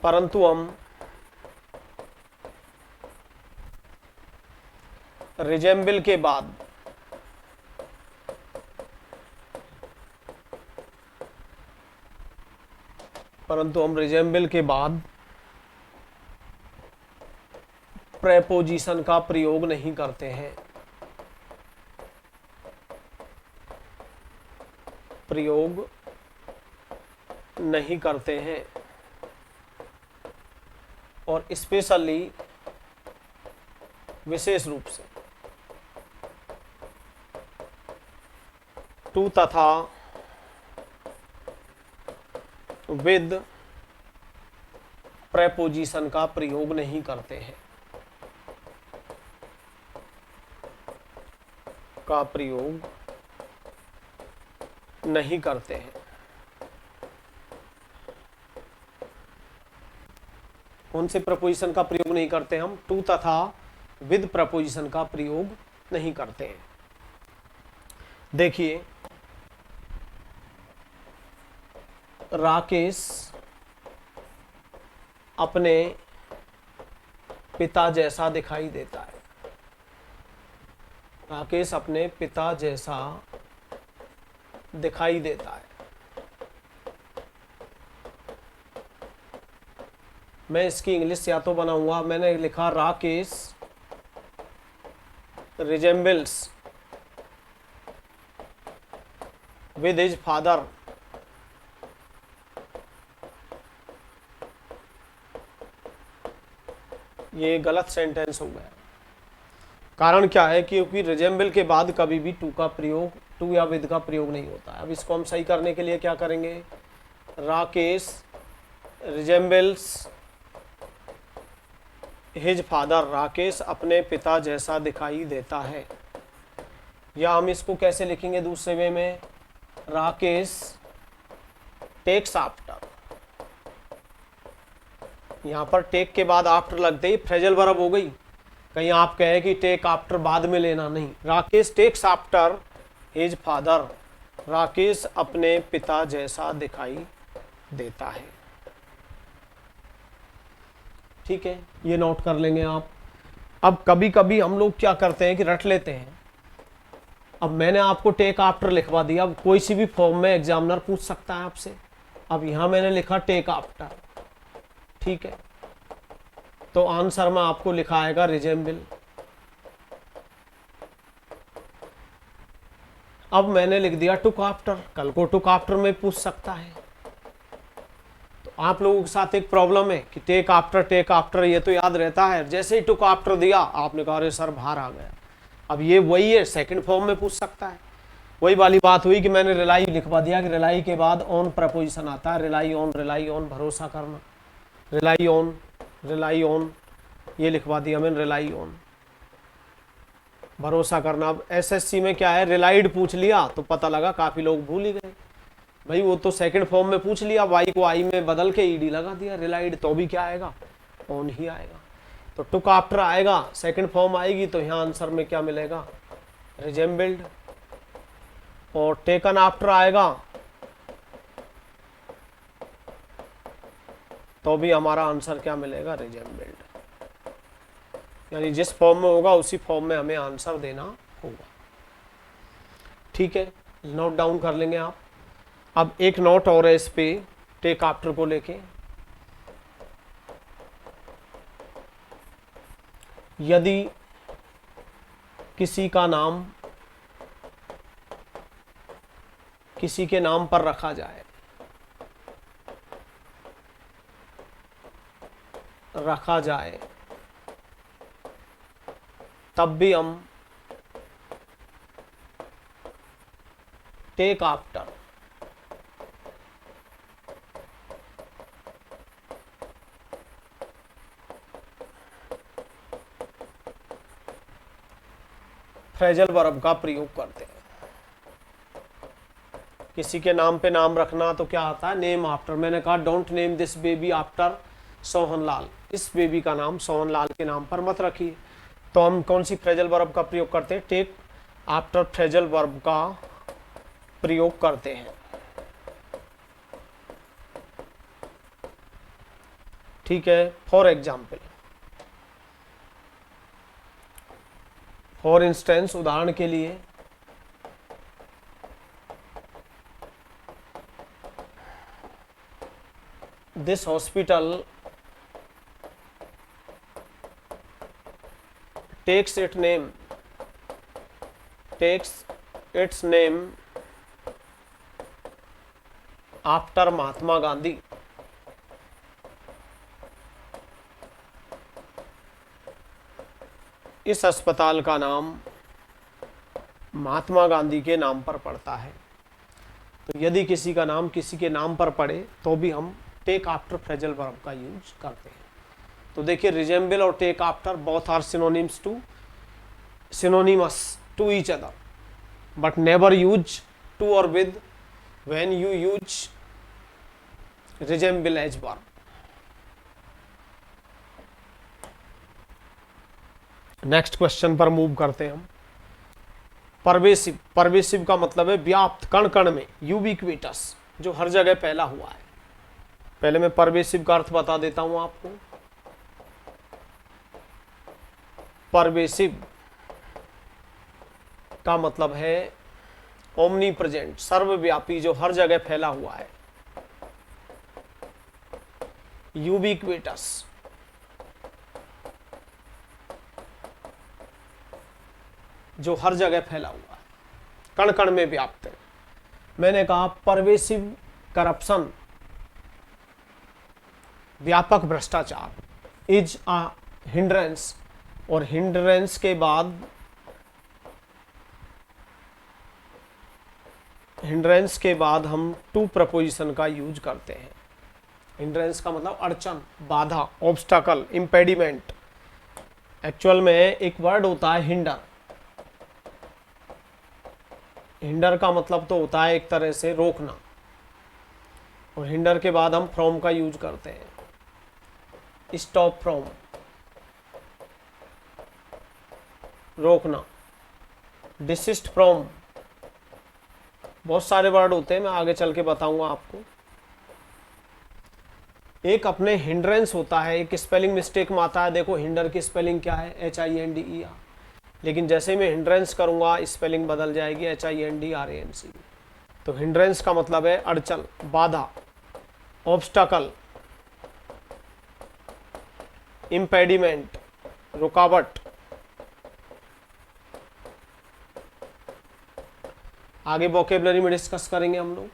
परंतु हम रिजेंबल के बाद प्रेपोजिशन का प्रयोग नहीं करते हैं, प्रयोग नहीं करते हैं, और स्पेशली विशेष रूप से टू तथा विद प्रेपोजिशन का प्रयोग नहीं करते हैं, का प्रयोग नहीं करते हैं। कौन से प्रपोजिशन का प्रयोग नहीं करते हम? टू तथा विद प्रपोजिशन का प्रयोग नहीं करते हैं। देखिए, राकेश अपने पिता जैसा दिखाई देता है। राकेश अपने पिता जैसा दिखाई देता है। मैं इसकी इंग्लिश या तो बनाऊंगा, मैंने लिखा Rakesh resembles with his father. ये गलत सेंटेंस हो गया। कारण क्या है? क्योंकि रिजेंबल के बाद कभी भी टू का प्रयोग, टू या विद का प्रयोग नहीं होता है। अब इसको हम सही करने के लिए क्या करेंगे? Rakesh resembles his father, Rakesh अपने पिता जैसा दिखाई देता है। या हम इसको कैसे लिखेंगे दूसरे वे में? Rakesh takes after. यहाँ पर टेक के बाद आफ्टर लगते ही फ्रेजल वर्ब हो गई। कहीं आप कहे कि टेक आफ्टर बाद में लेना, नहीं। Rakesh takes after his father, Rakesh अपने पिता जैसा दिखाई देता है। ठीक है, ये नोट कर लेंगे आप। अब कभी कभी हम लोग क्या करते हैं कि रट लेते हैं। अब मैंने आपको टेक आफ्टर लिखवा दिया, अब कोई सी भी फॉर्म में एग्जामिनर पूछ सकता है आपसे। अब यहां मैंने लिखा टेक आफ्टर, ठीक है, तो आंसर में आपको लिखा आएगा रिजेंबल। अब मैंने लिख दिया टुक आफ्टर, कल को टुक आफ्टर में पूछ सकता है। तो आप लोगों के साथ एक प्रॉब्लम है कि टेक आफ्टर ये तो याद रहता है, जैसे ही टुक आफ्टर दिया आपने कहा अरे सर बाहर आ गया। अब ये वही है, सेकंड फॉर्म में पूछ सकता है। वही वाली बात हुई कि मैंने रिलाई लिखवा दिया कि रिलाई के बाद ऑन प्रपोजिशन आता है, रिलाई ऑन भरोसा करना, रिलाई ऑन ये लिखवा दिया मैंने, रिलाई ऑन भरोसा करना। अब एसएससी में क्या है, रिलाइड पूछ लिया तो पता लगा काफी लोग भूल ही गए। भाई वो तो सेकंड फॉर्म में पूछ लिया, वाई को आई में बदल के ईडी लगा दिया, रिलाइड, तो भी क्या आएगा? ऑन ही आएगा। तो टुक आफ्टर आएगा, सेकंड फॉर्म आएगी, तो यहाँ आंसर में क्या मिलेगा? रिजेंबल्ड। और टेकन आफ्टर आएगा तो भी हमारा आंसर क्या मिलेगा? रिजेंबल्ड। यानी जिस फॉर्म में होगा उसी फॉर्म में हमें आंसर देना होगा। ठीक है, नोट डाउन कर लेंगे आप। अब एक नोट और है इस पे टेक आफ्टर को लेके। यदि किसी का नाम किसी के नाम पर रखा जाए तब भी हम टेक आफ्टर फ्रेजल वर्ब का प्रयोग करते हैं। किसी के नाम पे नाम रखना तो क्या आता है, नेम आफ्टर। मैंने कहा don't name this baby after Sohanlal, इस बेबी का नाम सोहनलाल के नाम पर मत रखिए। तो हम कौन सी फ्रेजल वर्ब का प्रयोग करते हैं, टेक आफ्टर फ्रेजल वर्ब का प्रयोग करते हैं। ठीक है, फॉर एग्जाम्पल, फॉर इंस्टेंस, उदाहरण के लिए, this hospital takes its name after Mahatma Gandhi. इस अस्पताल का नाम महात्मा गांधी के नाम पर पड़ता है। तो यदि किसी का नाम किसी के नाम पर पड़े तो भी हम टेक आफ्टर फ्रेजल वर्ब का यूज करते हैं। तो देखिए, रिजेंबल और take after both are synonymous to each other, but never use to or with when you use resemble as verb। Next question पर मूव करते हैं हम। परवेसिव, परवेसिव का मतलब है व्याप्त, कण कण में, यूबिक्विटस, जो हर जगह फैला हुआ है। पहले मैं परवेसिव का अर्थ बता देता हूं आपको। परवेसिव का मतलब है ओमनी प्रेजेंट, सर्वव्यापी, जो हर जगह फैला हुआ है। यूबिक्विटस, जो हर जगह फैला हुआ है, कण कण में व्याप्त है। मैंने कहा परवेसिव करप्शन, व्यापक भ्रष्टाचार, इज अ हिंड्रेंस, और हिंड्रेंस के बाद हम टू प्रपोजिशन का यूज करते हैं। हिंड्रेंस का मतलब अड़चन, बाधा, ऑब्स्टैकल, इम्पेडिमेंट। एक्चुअल में एक वर्ड होता है हिंडर। हिंडर का मतलब तो होता है एक तरह से रोकना, और हिंडर के बाद हम फ्रॉम का यूज करते हैं। स्टॉप फ्रॉम, रोकना। डिसिस्ट फ्रॉम, बहुत सारे वर्ड होते हैं, मैं आगे चल के बताऊंगा आपको। एक अपने हिंड्रेंस होता है, एक स्पेलिंग मिस्टेक में आता है। देखो हिंडर की स्पेलिंग क्या है, HINDER, लेकिन जैसे ही मैं हिंड्रेंस करूंगा स्पेलिंग बदल जाएगी, HINDRANC। तो हिंड्रेंस का मतलब है अड़चन, बाधा, ऑब्स्टैकल, इम्पेडिमेंट, रुकावट। आगे वोकेबलरी में डिस्कस करेंगे हम लोग।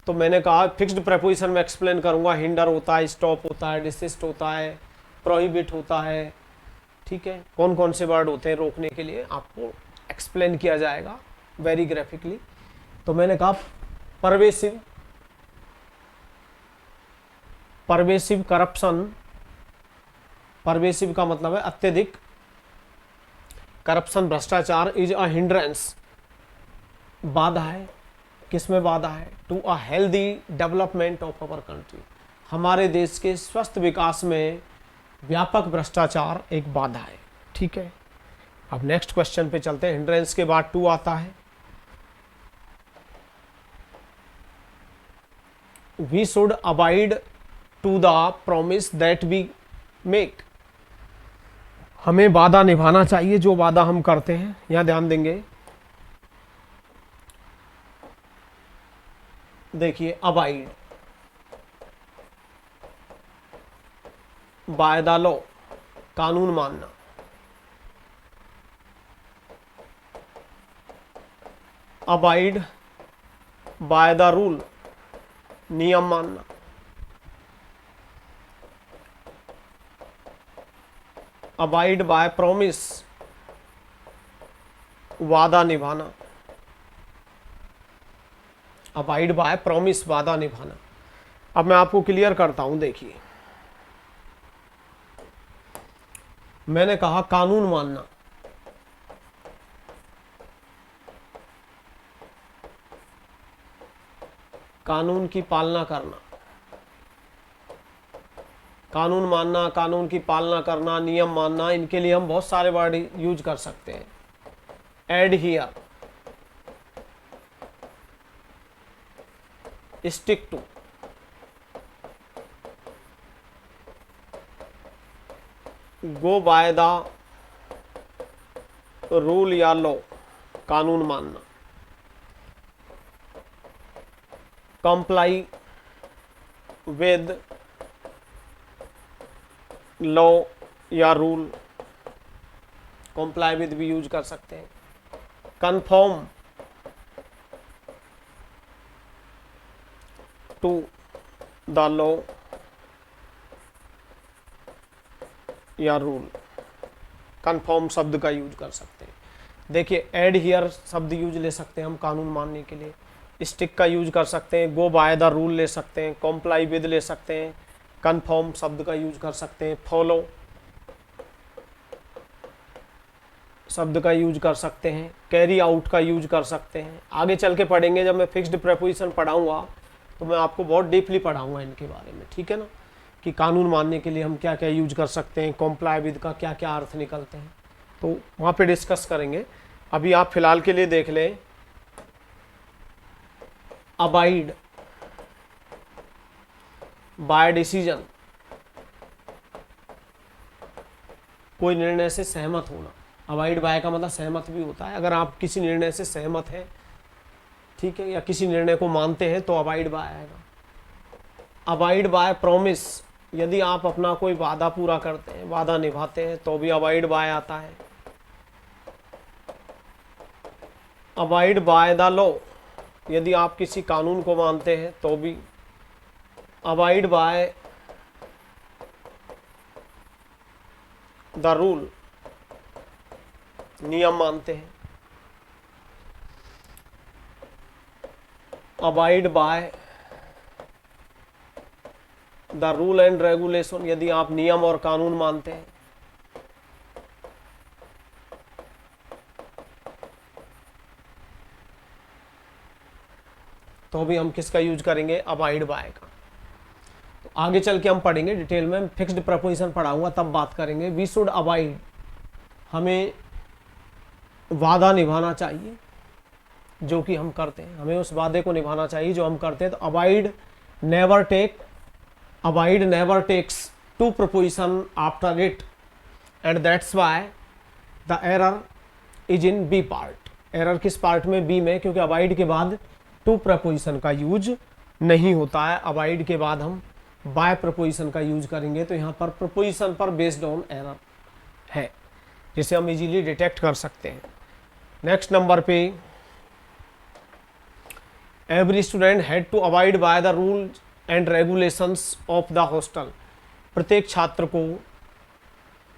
तो मैंने कहा फिक्स्ड प्रेपोजिशन में एक्सप्लेन करूंगा। हिंडर होता है, स्टॉप होता है, डिसिस्ट होता है, प्रोहिबिट होता है। ठीक है, कौन कौन से वर्ड होते हैं रोकने के लिए आपको एक्सप्लेन किया जाएगा वेरी ग्राफिकली। तो मैंने कहा परवेसिव, परवेसिव करप्शन, परवेसिव का मतलब है अत्यधिक, करप्शन भ्रष्टाचार, इज अ हिंड्रेंस, बाधा है। किसमें बाधा है, to a healthy development of our country, हमारे देश के स्वस्थ विकास में व्यापक भ्रष्टाचार एक बाधा है। ठीक है, अब नेक्स्ट क्वेश्चन पे चलते हैं। हिंड्रेंस के बाद टू आता है। We should avoid to the promise that we make, हमें वादा निभाना चाहिए जो वादा हम करते हैं। यहां ध्यान देंगे, देखिए अवॉइड, बाय द लॉ, कानून मानना। अवॉइड बाय द रूल, नियम मानना। अवॉइड बाय प्रॉमिस, वादा निभाना। अवॉइड बाय प्रॉमिस, वादा निभाना। अब मैं आपको क्लियर करता हूं। देखिए मैंने कहा कानून मानना, कानून की पालना करना, कानून मानना, कानून की पालना करना, नियम मानना, इनके लिए हम बहुत सारे वर्ड यूज कर सकते हैं। Adhere, stick to, go by the rule या लॉ, कानून मानना। कंप्लाई विद लॉ या रूल, कंप्लाई विद भी यूज कर सकते हैं। कन्फर्म टू द लॉ या रूल, कन्फर्म शब्द का यूज कर सकते हैं। देखिए एडहियर शब्द यूज ले सकते हैं हम कानून मानने के लिए, स्टिक का यूज कर सकते हैं, गो बाय द रूल ले सकते हैं, कॉम्प्लाई विद ले सकते हैं, कन्फर्म शब्द का यूज कर सकते हैं, फॉलो शब्द का यूज कर सकते हैं, कैरी आउट का यूज कर सकते हैं। आगे चल के पढ़ेंगे, जब मैं फिक्स्ड प्रेपोजिशन पढ़ाऊंगा तो मैं आपको बहुत डीपली पढ़ाऊंगा इनके बारे में, ठीक है ना, कि कानून मानने के लिए हम क्या क्या यूज कर सकते हैं, कॉम्प्लाई विद का क्या क्या अर्थ निकलते हैं, तो वहाँ पे डिस्कस करेंगे। अभी आप फिलहाल के लिए देख लें अबाइड बाय डिसीजन, कोई निर्णय से सहमत होना। अबाइड बाय का मतलब सहमत भी होता है, अगर आप किसी निर्णय से सहमत हैं, ठीक है, या किसी निर्णय को मानते हैं तो अबाइड बाय आएगा। अबाइड बाय प्रॉमिस, यदि आप अपना कोई वादा पूरा करते हैं, वादा निभाते हैं, तो भी अबाइड बाय आता है। अबाइड बाय द लॉ, यदि आप किसी कानून को मानते हैं तो भी। अबाइड बाय द रूल, नियम मानते हैं। Abide by the rule and regulation, यदि आप नियम और कानून मानते हैं। तो भी हम किसका यूज करेंगे, अबाइड बाय का। तो आगे चल के हम पढ़ेंगे डिटेल में, फिक्स्ड प्रपोजिशन पढ़ाऊंगा तब बात करेंगे। वी शुड अबाइड, हमें वादा निभाना चाहिए जो कि हम करते हैं, हमें उस वादे को निभाना चाहिए जो हम करते हैं। तो abide never take, abide never takes to preposition after it, and that's why the error is in B part. एरर किस पार्ट में, बी में, क्योंकि अबाइड के बाद टू प्रपोजिशन का यूज नहीं होता है। अबाइड के बाद हम बाय प्रपोजिशन का यूज करेंगे, तो यहाँ पर प्रपोजिशन पर बेस्ड ऑन एरर है, जिसे हम इजीली डिटेक्ट कर सकते हैं। नेक्स्ट नंबर पे, every student had to abide by the rules and regulations of the hostel, प्रत्येक छात्र को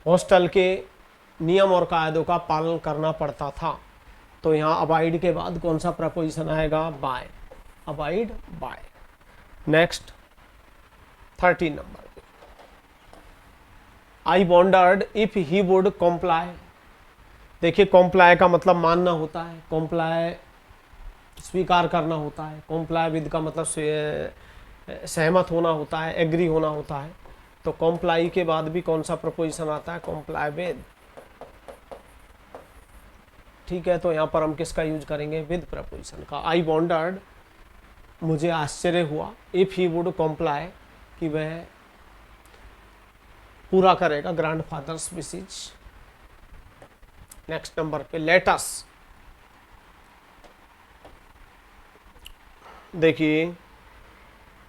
हॉस्टल के नियम और कायदों का पालन करना पड़ता था। तो यहाँ अबाइड के बाद कौन सा प्रपोजिशन आएगा, by, abide by. Next 13 number पे, I wondered if he would comply. देखिए कॉम्प्लाई का मतलब मानना होता है, कॉम्प्लाई स्वीकार करना होता है, कॉम्प्लाई विद का मतलब सहमत होना होता है, एग्री होना होता है। तो कॉम्प्लाई के बाद भी कौन सा प्रपोजिशन आता है, कॉम्प्लाई विद, ठीक है। तो यहाँ पर हम किसका यूज करेंगे, विद प्रपोजिशन का। आई वॉन्डर्ड, मुझे आश्चर्य हुआ, इफ ही वुड कॉम्प्लाई, कि वह पूरा करेगा ग्रैंडफादर्स विशेज। नेक्स्ट नंबर पे, लेट अस, देखिए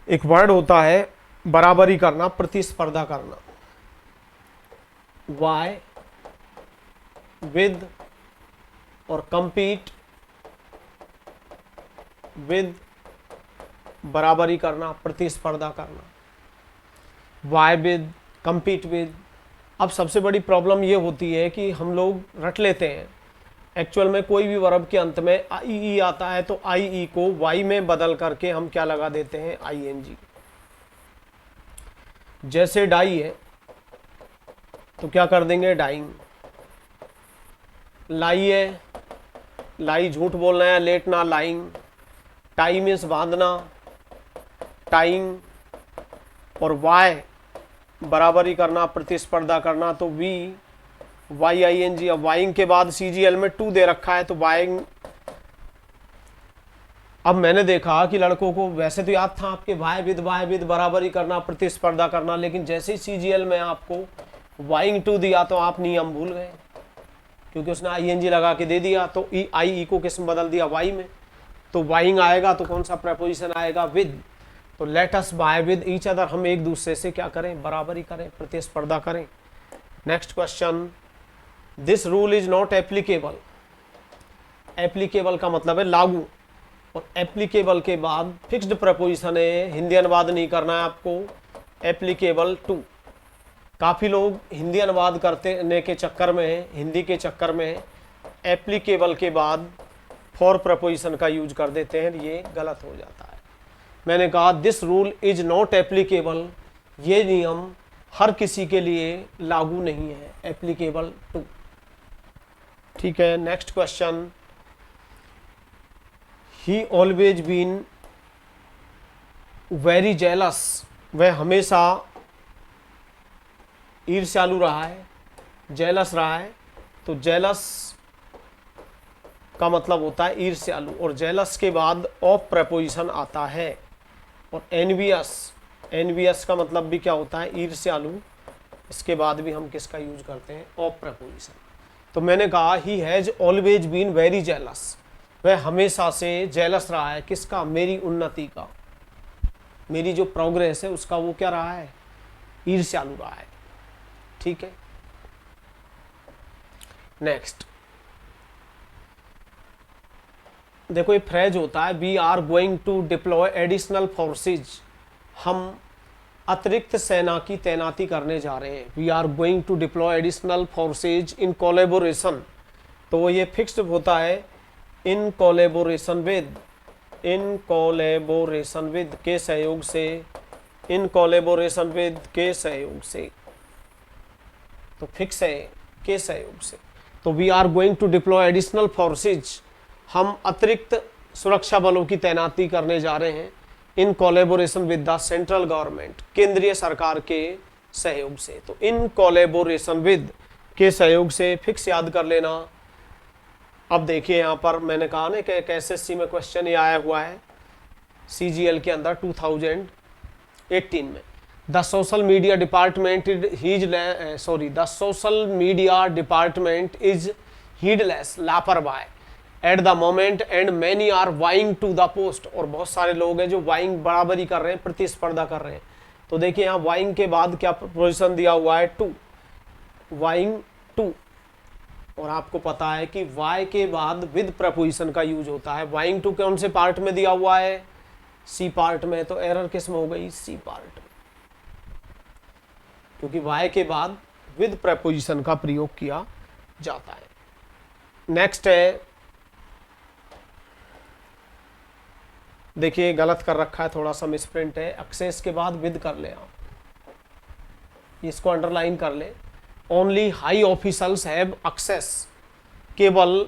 एक वर्ड होता है बराबरी करना, प्रतिस्पर्धा करना। वाई विद और compete विद, बराबरी करना, प्रतिस्पर्धा करना। Vie with, compete with. अब सबसे बड़ी प्रॉब्लम ये होती है कि हम लोग रट लेते हैं, एक्चुअल में कोई भी वर्ब के अंत में आई ई आता है तो आई ई को वाई में बदल करके हम क्या लगा देते हैं, आई एन जी। जैसे डाई है तो क्या कर देंगे, डाइंग। लाई है, लाई झूठ बोलना है, लेटना, लाइंग। टाई मीन्स बांधना, टाइम, और वाई बराबरी करना, प्रतिस्पर्धा करना, तो V Y I N G. अब वाइंग के बाद CGL में 2 दे रखा है, तो वाइंग। अब मैंने देखा कि लड़कों को वैसे तो याद था आपके वाई विद बराबरी करना, प्रतिस्पर्धा करना, लेकिन जैसे ही CGL में आपको वाइंग 2 दिया तो आप नियम भूल गए, क्योंकि उसने ING लगा के दे दिया, तो ई को किस में बदल दिया, वाई में। तो वाइंग आएगा तो कौन सा प्रपोजिशन आएगा, विद। तो let us vie with each other, हम एक दूसरे से क्या करें, बराबरी करें, प्रतिस्पर्धा करें। Next question, this rule is not applicable. Applicable का मतलब है लागू, और एप्लीकेबल के बाद फिक्स्ड प्रपोजिशन है, हिंदी अनुवाद नहीं करना है आपको, एप्लीकेबल टू। काफ़ी लोग हिंदी अनुवाद करने के चक्कर में, हिंदी के चक्कर में एप्लीकेबल के बाद फॉर प्रपोजिशन का यूज कर देते हैं, ये गलत हो जाता है। मैंने कहा this rule is not applicable, ये नियम हर किसी के लिए लागू नहीं है, एप्लीकेबल टू। ठीक है, next question, he always been very jealous, वह हमेशा ईर्ष्यालु रहा है, जेलस रहा है। तो जेलस का मतलब होता है ईर्ष्यालु, और जेलस के बाद ऑफ प्रपोजिशन आता है। और एनवियस, एनवियस का मतलब भी क्या होता है, ईर्ष्यालु। इसके बाद भी हम किसका यूज करते हैं, ऑफ प्रपोजिशन। तो मैंने कहा he has always been very jealous, वह हमेशा से जेलस रहा है, किसका, मेरी उन्नति का, मेरी जो प्रोग्रेस है उसका वो क्या रहा है, ईर्ष्यालु रहा है। ठीक है, नेक्स्ट देखो, ये फ्रेज होता है we are going to deploy additional forces, हम अतिरिक्त सेना की तैनाती करने जा रहे हैं। We are going to deploy additional forces in collaboration, तो ये फिक्स्ड होता है in collaboration with, in collaboration with के सहयोग से, इन कोलैबोरेशन विद के सहयोग से, तो फिक्स है के सहयोग से। तो we are going to deploy additional forces, हम अतिरिक्त सुरक्षा बलों की तैनाती करने जा रहे हैं, इन collaboration with the central government, केंद्रीय सरकार के सहयोग से। तो इन कोलैबोरेशन विद के सहयोग से, फिक्स याद कर लेना। अब देखिए यहाँ पर मैंने कहा ना कि SSC में क्वेश्चन ये आया हुआ है CGL के अंदर 2018 में, the social media department the social media department is heedless, लापरवाह at the moment and many are vying to the post, और बहुत सारे लोग हैं जो वाइंग बराबरी कर रहे हैं, प्रतिस्पर्धा कर रहे हैं। तो देखिए यहाँ वाइंग के बाद क्या पोजीशन दिया हुआ है, टू, वाइंग टू, और आपको पता है कि वाई के बाद विद प्रपोजिशन का यूज होता है। वाइंग टू कौन से पार्ट में दिया हुआ है, सी पार्ट में, तो एरर किस में हो गई, सी पार्ट में, क्योंकि वाई के बाद विद प्रपोजिशन का प्रयोग किया जाता है। नेक्स्ट है, देखिए गलत कर रखा है, थोड़ा सा मिसप्रिंट है, एक्सेस के बाद विद कर ले आप, इसको अंडरलाइन कर ले। Only high officers have access, केवल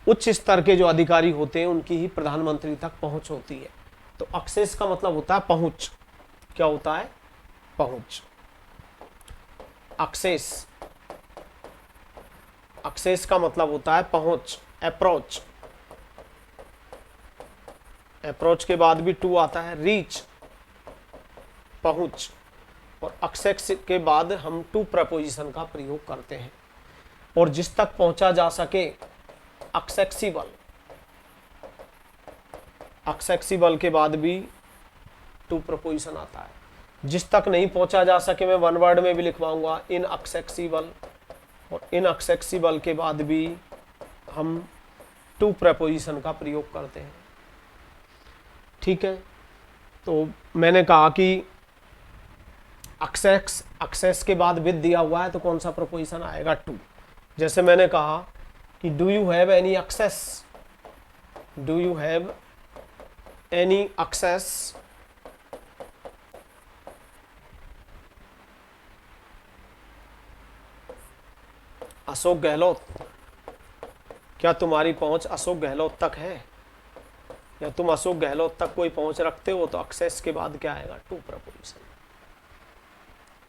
उच्च स्तर के जो अधिकारी होते हैं उनकी ही प्रधानमंत्री तक पहुंच होती है। तो एक्सेस का मतलब होता है पहुंच, क्या होता है, पहुंच। एक्सेस, एक्सेस का मतलब होता है पहुंच, अप्रोच, अप्रोच के बाद भी टू आता है, रीच, पहुंच, और एक्सेस के बाद हम टू प्रपोजिशन का प्रयोग करते हैं, और जिस तक पहुंचा जा सके, एक्सेसिबल, एक्सेसिबल के बाद भी टू प्रपोजिशन आता है। जिस तक नहीं पहुंचा जा सके मैं वन वर्ड में भी लिखवाऊंगा, इन एक्सेसिबल, और इन एक्सेसिबल के बाद भी हम टू प्रपोजिशन का प्रयोग करते हैं। ठीक है, तो मैंने कहा कि एक्सेस के बाद विद दिया हुआ है तो कौन सा प्रपोजिशन आएगा, टू। जैसे मैंने कहा कि do you have any access, do you have any access, Ashok Gehlot, क्या तुम्हारी पहुंच अशोक गहलोत तक है। या तुम अशोक गहलोत तक कोई पहुंच रखते हो तो एक्सेस के बाद क्या आएगा, टू प्रपोजिशन।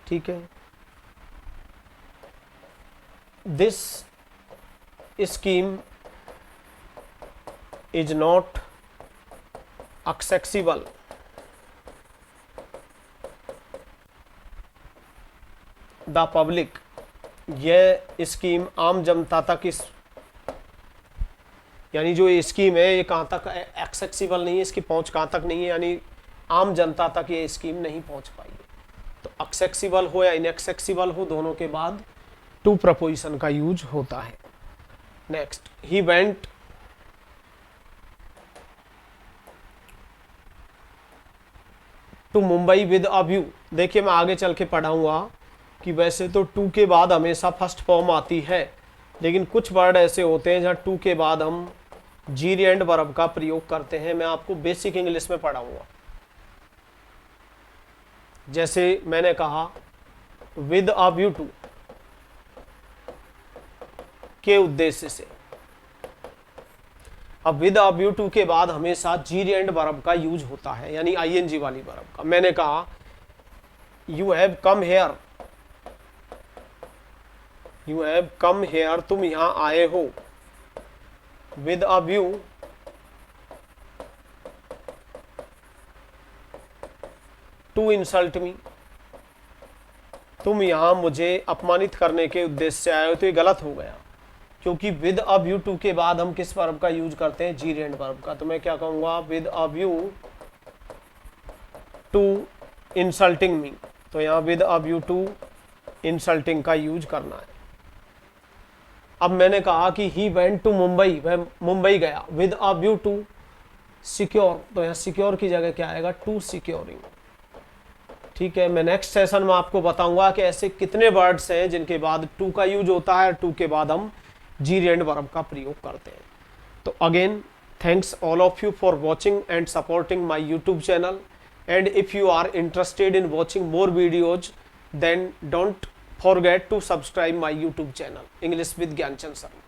ठीक है, this scheme is not accessible the public, यह स्कीम आम जनता तक इस, यानी जो ये स्कीम है ये कहाँ तक एक्सेसिबल नहीं है, इसकी पहुंच कहाँ तक नहीं है, यानी आम जनता तक ये स्कीम नहीं पहुंच पाई है। तो एक्सेसिबल हो या इनएक्सेसिबल हो, दोनों के बाद टू प्रपोजिशन का यूज होता है। Next, he went to Mumbai with a view. देखिए मैं आगे चल के पढ़ाऊंगा कि वैसे तो टू के बाद हमेशा फर्स्ट फॉर्म आती है, लेकिन कुछ वर्ड ऐसे होते हैं जहाँ टू के बाद हम जीरेंड वर्ब का प्रयोग करते हैं। मैं आपको बेसिक इंग्लिश में पढ़ाऊंगा। जैसे मैंने कहा विद अ व्यू टू, के उद्देश्य से। अब विद अ व्यू टू के बाद हमेशा जीरेंड वर्ब का यूज होता है, यानी आईएनजी वाली वर्ब का। मैंने कहा you have come here, you have come here, तुम यहां आए हो, with a view to insult me, तुम यहां मुझे अपमानित करने के उद्देश्य से आए हो। तो ये गलत हो गया, क्योंकि विद अ व्यू टू के बाद हम किस वर्ब का यूज करते हैं, जीरेंड वर्ब का। तो मैं क्या कहूंगा, with a view to insulting me, तो यहां with a view to insulting का यूज करना है। अब मैंने कहा कि ही वेंट टू मुंबई, वह मुंबई गया, with a view to secure, तो यहाँ सिक्योर की जगह क्या आएगा, टू सिक्योरिंग। ठीक है, मैं नेक्स्ट सेशन में आपको बताऊंगा कि ऐसे कितने वर्ड्स हैं जिनके बाद टू का यूज होता है, टू के बाद हम जीरेंड वर्ब का प्रयोग करते हैं। तो again thanks all of you for watching and supporting my YouTube channel, and if you are interested in watching more videos, then don't forget to subscribe my YouTube channel, English with Gyanchand Sharma.